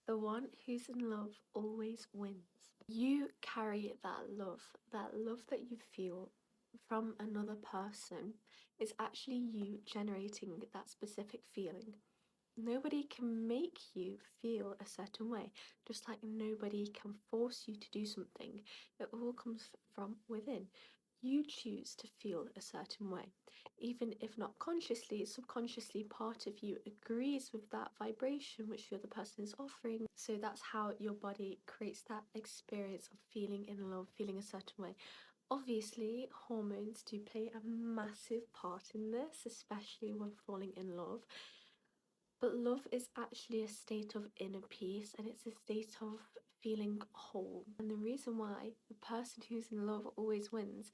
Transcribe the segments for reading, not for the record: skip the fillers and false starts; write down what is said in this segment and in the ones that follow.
The one who's in love always wins. You carry that love that you feel from another person is actually you generating that specific feeling. Nobody can make you feel a certain way, just like nobody can force you to do something. It all comes from within. You choose to feel a certain way. Even if not consciously, subconsciously, part of you agrees with that vibration which the other person is offering. So that's how your body creates that experience of feeling in love, feeling a certain way. Obviously, hormones do play a massive part in this, especially when falling in love. But love is actually a state of inner peace, and it's a state of feeling whole. And the reason why the person who's in love always wins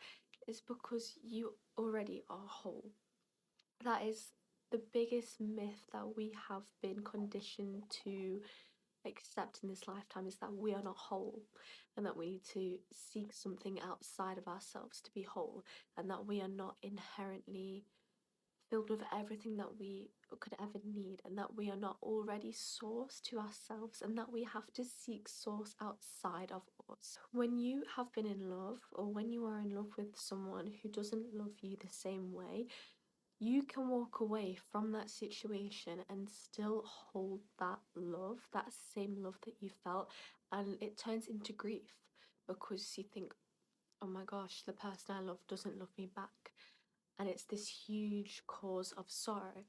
is because you already are whole. That is the biggest myth that we have been conditioned to accept in this lifetime, is that we are not whole and that we need to seek something outside of ourselves to be whole, and that we are not inherently filled with everything that we could ever need, and that we are not already source to ourselves, and that we have to seek source outside of us. When you have been in love, or when you are in love with someone who doesn't love you the same way, you can walk away from that situation and still hold that love, that same love that you felt, and it turns into grief because you think, oh my gosh, the person I love doesn't love me back. And it's this huge cause of sorrow.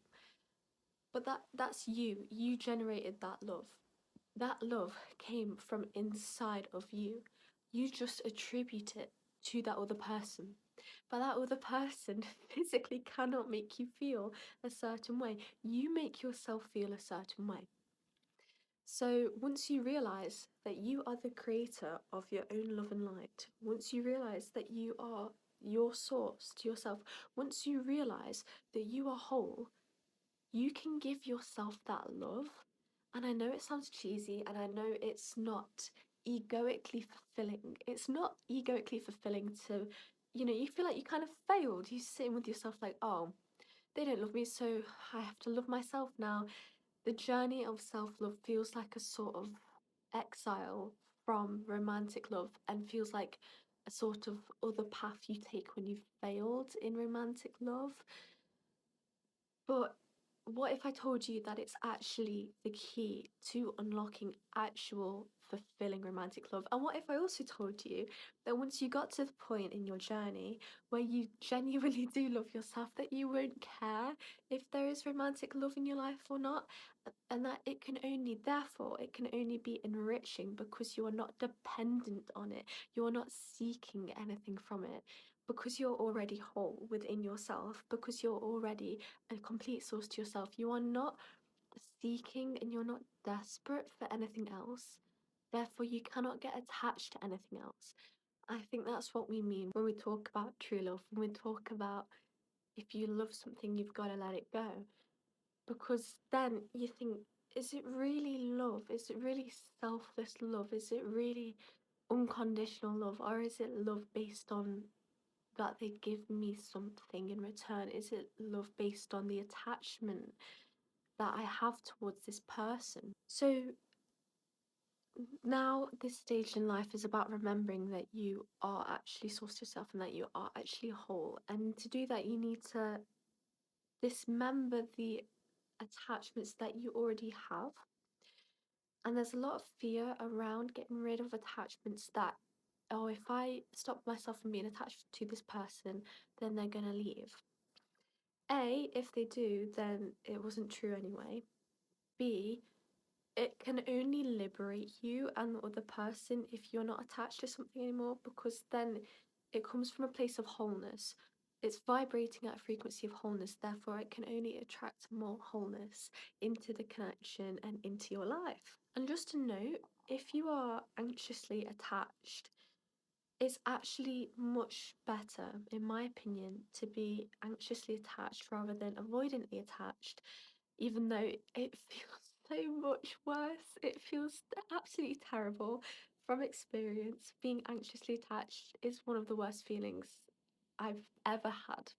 But that's you. You generated that love. That love came from inside of you. You just attribute it to that other person. But that other person physically cannot make you feel a certain way. You make yourself feel a certain way. So once you realize that you are the creator of your own love and light, once you realize that you are your source to yourself, once you realize that you are whole, you can give yourself that love. And I know it sounds cheesy, and I know it's not egoically fulfilling. It's not egoically fulfilling to, you feel like you kind of failed. You sit with yourself like, oh, they don't love me, so I have to love myself now. The journey of self-love feels like a sort of exile from romantic love, and feels like a sort of other path you take when you've failed in romantic love. But what if I told you that it's actually the key to unlocking actual fulfilling romantic love? And what if I also told you that once you got to the point in your journey where you genuinely do love yourself, that you won't care if there is romantic love in your life or not, and that it can only, therefore, it can only be enriching because you are not dependent on it, you are not seeking anything from it, because you're already whole within yourself, because you're already a complete source to yourself. You are not seeking and you're not desperate for anything else. Therefore, you cannot get attached to anything else. I think that's what we mean when we talk about true love, when we talk about if you love something, you've got to let it go. Because then you think, is it really love? Is it really selfless love? Is it really unconditional love? Or is it love based on that they give me something in return? Is it love based on the attachment that I have towards this person? So now this stage in life is about remembering that you are actually source to yourself and that you are actually whole. And to do that, you need to dismember the attachments that you already have. And there's a lot of fear around getting rid of attachments that, oh, if I stop myself from being attached to this person, then they're gonna leave. A, if they do, then it wasn't true anyway. B, it can only liberate you and the other person if you're not attached to something anymore, because then it comes from a place of wholeness. It's vibrating at a frequency of wholeness, therefore it can only attract more wholeness into the connection and into your life. And just to note, if you are anxiously attached, it's actually much better, in my opinion, to be anxiously attached rather than avoidantly attached, even though it feels so much worse. It feels absolutely terrible. From experience, being anxiously attached is one of the worst feelings I've ever had.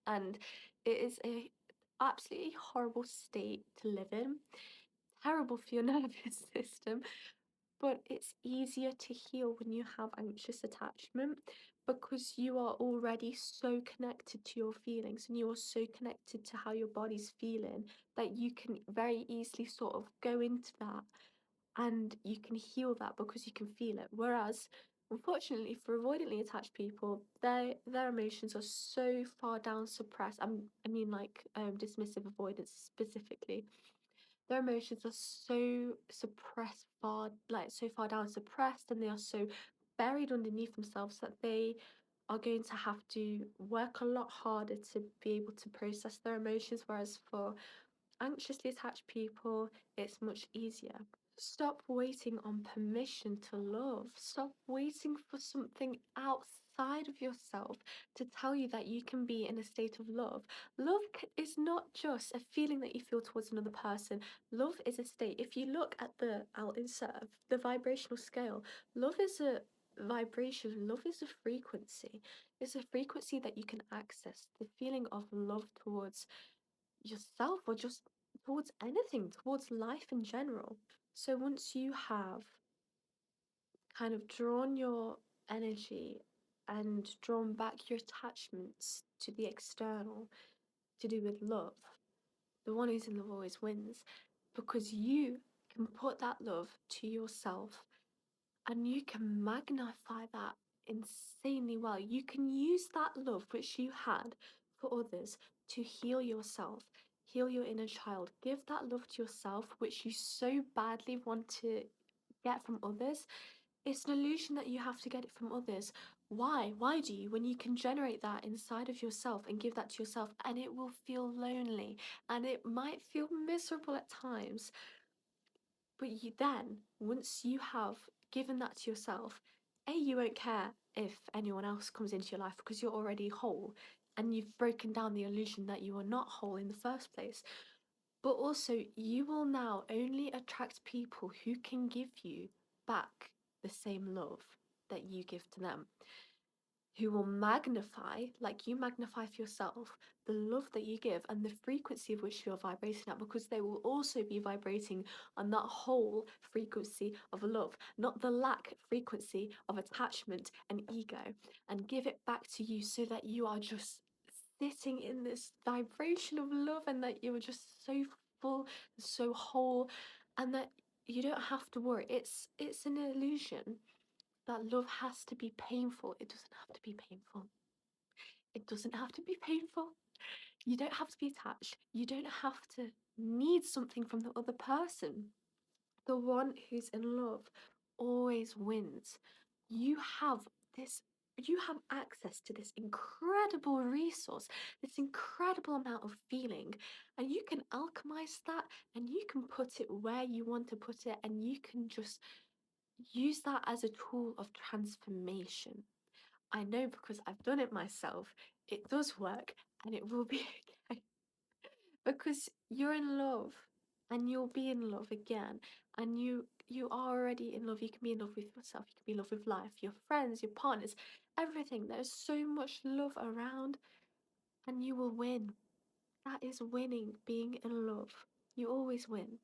And it is a absolutely horrible state to live in. terrible for your nervous system. But it's easier to heal when you have anxious attachment because you are already so connected to your feelings and you are so connected to how your body's feeling that you can very easily sort of go into that and you can heal that because you can feel it. Whereas, unfortunately, for avoidantly attached people, their emotions are so far down suppressed. I mean, like dismissive avoidance specifically. Their emotions are so suppressed, so far down suppressed, and they are so buried underneath themselves that they are going to have to work a lot harder to be able to process their emotions. Whereas for anxiously attached people, it's much easier. Stop waiting on permission to love. Stop waiting for something outside of yourself to tell you that you can be in a state of love. Love is not just a feeling that you feel towards another person. Love is a state. If you look at I'll insert the vibrational scale, love is a vibration, love is a frequency. It's a frequency that you can access. The feeling of love towards yourself or just towards anything, towards life in general. So once you have kind of drawn your energy and drawn back your attachments to the external to do with love, the one who's in love always wins because you can put that love to yourself and you can magnify that insanely well. You can use that love which you had for others to heal yourself, heal your inner child. Give that love to yourself, which you so badly want to get from others. It's an illusion that you have to get it from others. Why? Why do you? When you can generate that inside of yourself and give that to yourself, and it will feel lonely and it might feel miserable at times. But you then, once you have given that to yourself, you won't care if anyone else comes into your life because you're already whole and you've broken down the illusion that you are not whole in the first place. But also, you will now only attract people who can give you back the same love that you give to them, who will magnify, like you magnify for yourself, the love that you give and the frequency of which you're vibrating at, because they will also be vibrating on that whole frequency of love, not the lack frequency of attachment and ego, and give it back to you so that you are just sitting in this vibration of love and that you're just so full, so whole, and that you don't have to worry. It's an illusion that love has to be painful. It doesn't have to be painful. It doesn't have to be painful. You don't have to be attached. You don't have to need something from the other person. The one who's in love always wins. You have this, you have access to this incredible resource, this incredible amount of feeling, and you can alchemize that and you can put it where you want to put it, and you can just use that as a tool of transformation. I know because I've done it myself. It does work and it will be okay because you're in love and you'll be in love again, and you are already in love. You can be in love with yourself, you can be in love with life, your friends, your partners, everything. There's so much love around and you will win. That is winning, being in love. You always win.